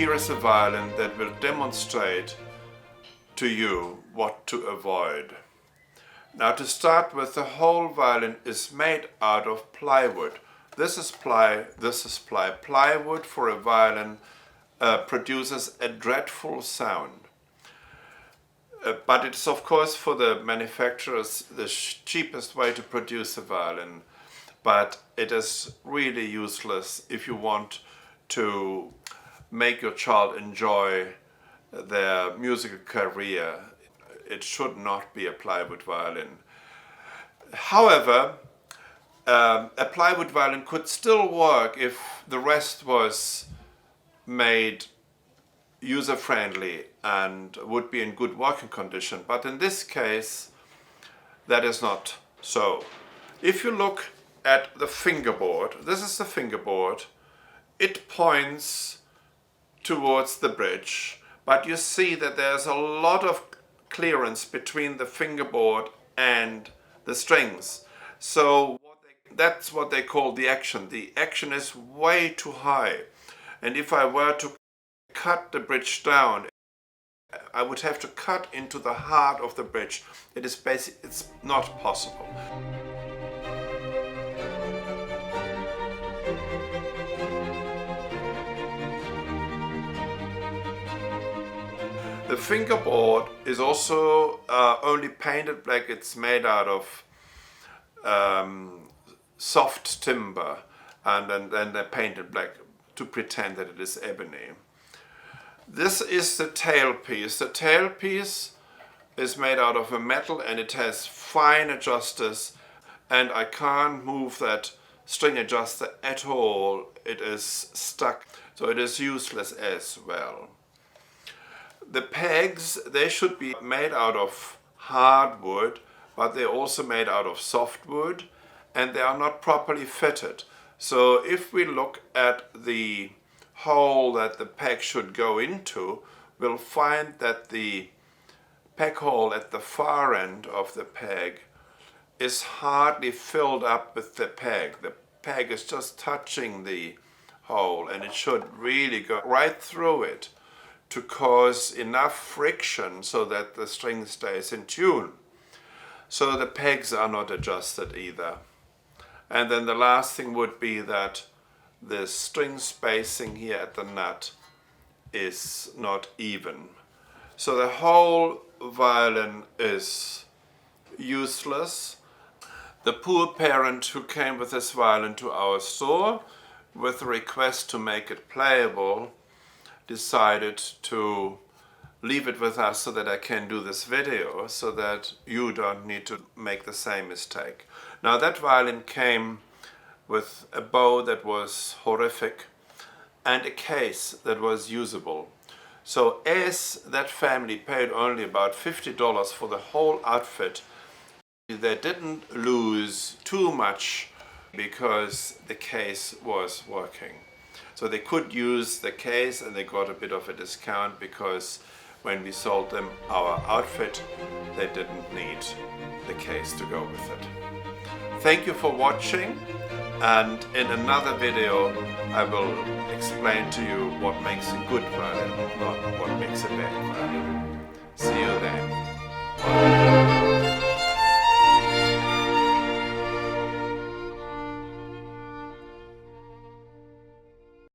here is a violin that will demonstrate to you what to avoid. Now, to start with, the whole violin is made out of plywood. This is ply, this is ply. Plywood for a violin produces a dreadful sound. But it's of course for the manufacturers the cheapest way to produce a violin. But it is really useless if you want to make your child enjoy their musical career. It should not be a plywood violin. However, a plywood violin could still work if the rest was made user-friendly and would be in good working condition. But in this case, that is not so. If you look at the fingerboard, this is the fingerboard, it points towards the bridge, but you see that there's a lot of clearance between the fingerboard and the strings. So that's what they call the action. The action is way too high. And if I were to cut the bridge down, I would have to cut into the heart of the bridge. It's not possible. The fingerboard is also only painted black. It's made out of soft timber, and then they painted black to pretend that it is ebony. This is the tailpiece. The tailpiece is made out of a metal and it has fine adjusters, and I can't move that string adjuster at all. It is stuck, so it is useless as well. The pegs, they should be made out of hardwood, but they're also made out of softwood, and they are not properly fitted. So if we look at the hole that the peg should go into, we'll find that the peg hole at the far end of the peg is hardly filled up with the peg. The peg is just touching the hole, and it should really go right through it to cause enough friction so that the string stays in tune. So the pegs are not adjusted either. And then the last thing would be that the string spacing here at the nut is not even. So the whole violin is useless. The poor parent who came with this violin to our store with a request to make it playable decided to leave it with us so that I can do this video, so that you don't need to make the same mistake. Now, that violin came with a bow that was horrific and a case that was usable. So as that family paid only about $50 for the whole outfit, they didn't lose too much because the case was working. So they could use the case, and they got a bit of a discount because when we sold them our outfit, they didn't need the case to go with it. Thank you for watching, and in another video I will explain to you what makes a good violin, not what makes a bad violin. See you then. Bye.